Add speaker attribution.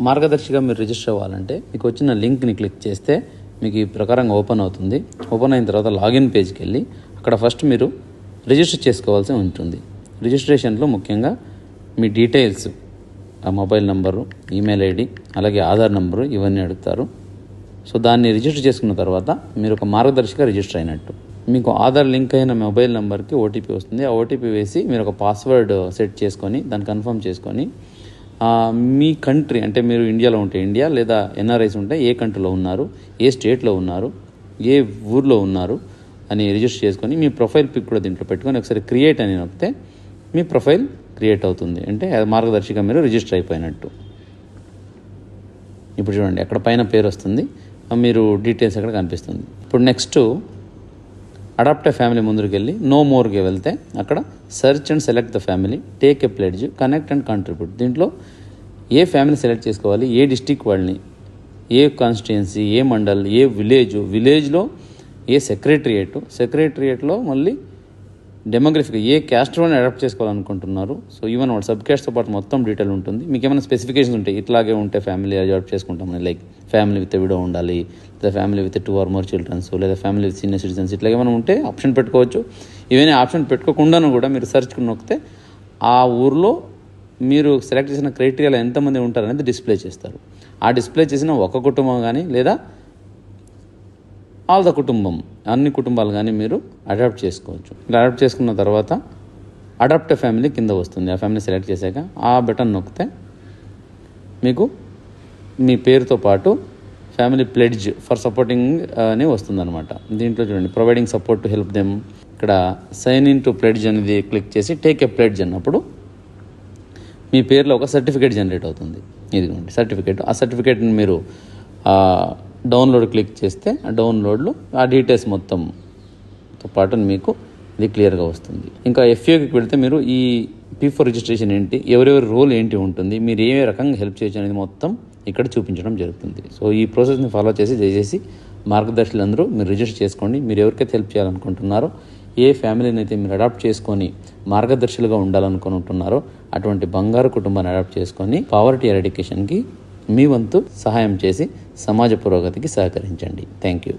Speaker 1: మార్గదర్శిగా మీరు రిజిస్టర్ అవ్వాలంటే మీకు వచ్చిన లింక్ని క్లిక్ చేస్తే మీకు ఈ ప్రకారంగా ఓపెన్ అవుతుంది. ఓపెన్ అయిన తర్వాత లాగిన్ పేజ్కి వెళ్ళి అక్కడ ఫస్ట్ మీరు రిజిస్టర్ చేసుకోవాల్సి ఉంటుంది. రిజిస్ట్రేషన్లో ముఖ్యంగా మీ డీటెయిల్స్, ఆ మొబైల్ నంబరు, ఈమెయిల్ ఐడి, అలాగే ఆధార్ నంబరు ఇవన్నీ అడుగుతారు. సో దాన్ని రిజిస్టర్ చేసుకున్న తర్వాత మీరు ఒక మార్గదర్శిగా రిజిస్టర్ అయినట్టు. మీకు ఆధార్ లింక్ అయిన మొబైల్ నెంబర్కి ఓటీపీ వస్తుంది. ఆ ఓటీపీ వేసి మీరు ఒక పాస్వర్డ్ సెట్ చేసుకొని దాన్ని కన్ఫర్మ్ చేసుకొని మీ కంట్రీ, అంటే మీరు ఇండియాలో ఉంటే ఇండియా, లేదా ఎన్ఆర్ఐస్ ఉంటే ఏ కంట్రీలో ఉన్నారు, ఏ స్టేట్లో ఉన్నారు, ఏ ఊర్లో ఉన్నారు అని రిజిస్టర్ చేసుకొని మీ ప్రొఫైల్ పిక్ కూడా దీంట్లో పెట్టుకొని ఒకసారి క్రియేట్ అని నొక్కితే మీ ప్రొఫైల్ క్రియేట్ అవుతుంది. అంటే మార్గదర్శిగా మీరు రిజిస్టర్ అయిపోయినట్టు. ఇప్పుడు చూడండి అక్కడ పైన పేరు వస్తుంది, మీరు డీటెయిల్స్ అక్కడ కనిపిస్తుంది. ఇప్పుడు నెక్స్ట్ అడాప్ట్ ఎ ఫ్యామిలీ ముందుకు వెళ్ళి నో మోర్కి వెళ్తే అక్కడ search and select the family, take a pledge, connect and contribute. దీంట్లో ఏ ఫ్యామిలీ సెలెక్ట్ చేసుకోవాలి, ఏ డిస్టిక్ వాళ్ళని, ఏ కాన్స్టిట్యుయెన్సీ, ఏ మండల్, ఏ విలేజ్లో ఏ సెక్రటరియేట్లో మళ్ళీ డెమోగ్రఫిక్ ఏ క్యాస్ట్లోనే అడాప్ట్ చేసుకోవాలనుకుంటున్నారు. సో ఈవెన్ వాడు సబ్ క్యాస్ట్తో పాటు మొత్తం డీటెయిల్ ఉంటుంది. మీకు ఏమైనా స్పెసిఫికేషన్స్ ఉంటాయి, ఇట్లాగే ఉంటే ఫ్యామిలీ అడాప్ట్ చేసుకుంటామని, లైక్ ఫ్యామిలీ విత్ విడో ఉండాలి, లేదా family with 2 or more childrens, లేదా ఫ్యామిలీ విత్ సీనియర్ సిటిజన్స్, ఇట్లా ఏమైనా ఉంటే ఆప్షన్ పెట్టుకోవచ్చు. ఇవన్నీ ఆప్షన్ పెట్టుకోకుండాను కూడా మీరు సెర్చ్ నొక్కితే ఆ ఊర్లో మీరు సెలెక్ట్ చేసిన క్రైటీరియాలో ఎంతమంది ఉంటారనేది డిస్ప్లే చేస్తారు. ఆ డిస్ప్లే చేసిన ఒక కుటుంబం కానీ లేదా ఆల్ ద కుటుంబం, అన్ని కుటుంబాలు కానీ మీరు అడాప్ట్ చేసుకోవచ్చు. ఇలా అడాప్ట్ చేసుకున్న తర్వాత అడాప్ట్ ఫ్యామిలీ కింద వస్తుంది. ఆ ఫ్యామిలీ సెలెక్ట్ చేశాక ఆ బటన్ నొక్కితే మీకు మీ పేరుతో పాటు ఫ్యామిలీ ప్లెడ్జ్ ఫర్ సపోర్టింగ్ అని వస్తుందన్నమాట. దీంట్లో చూడండి providing support to help them, ఇక్కడ సైన్ ఇన్ టు ప్లెడ్జ్ అనేది క్లిక్ చేసి టేక్ ఎ ప్లెడ్జ్ అన్నప్పుడు మీ పేరులో ఒక సర్టిఫికేట్ జనరేట్ అవుతుంది. ఇదిగోండి సర్టిఫికేట్. ఆ సర్టిఫికేట్ని మీరు డౌన్లోడ్ క్లిక్ చేస్తే ఆ డౌన్లోడ్లో ఆ డీటెయిల్స్ మొత్తంతో పాటు మీకు ఇది క్లియర్గా వస్తుంది. ఇంకా ఎఫ్ఏకి వెళితే మీరు ఈ P4 రిజిస్ట్రేషన్ ఏంటి, ఎవరెవరి రోల్ ఏంటి ఉంటుంది, మీరు ఏ రకంగా హెల్ప్ చేయొచ్చు అనేది మొత్తం ఇక్కడ చూపించడం జరుగుతుంది. సో ఈ ప్రాసెస్ని ఫాలో చేసి దయచేసి మార్గదర్శులందరూ మీరు రిజిస్టర్ చేసుకోండి. మీరు ఎవరికైతే హెల్ప్ చేయాలనుకుంటున్నారో, ఏ ఫ్యామిలీని అయితే మీరు అడాప్ట్ చేసుకొని మార్గదర్శులుగా ఉండాలనుకుంటున్నారో అటువంటి బంగారు కుటుంబాన్ని అడాప్ట్ చేసుకొని పావర్టీ ఎరాడికేషన్కి మీ వంతు సహాయం చేసి సమాజ పురోగతికి సహకరించండి. Thank you.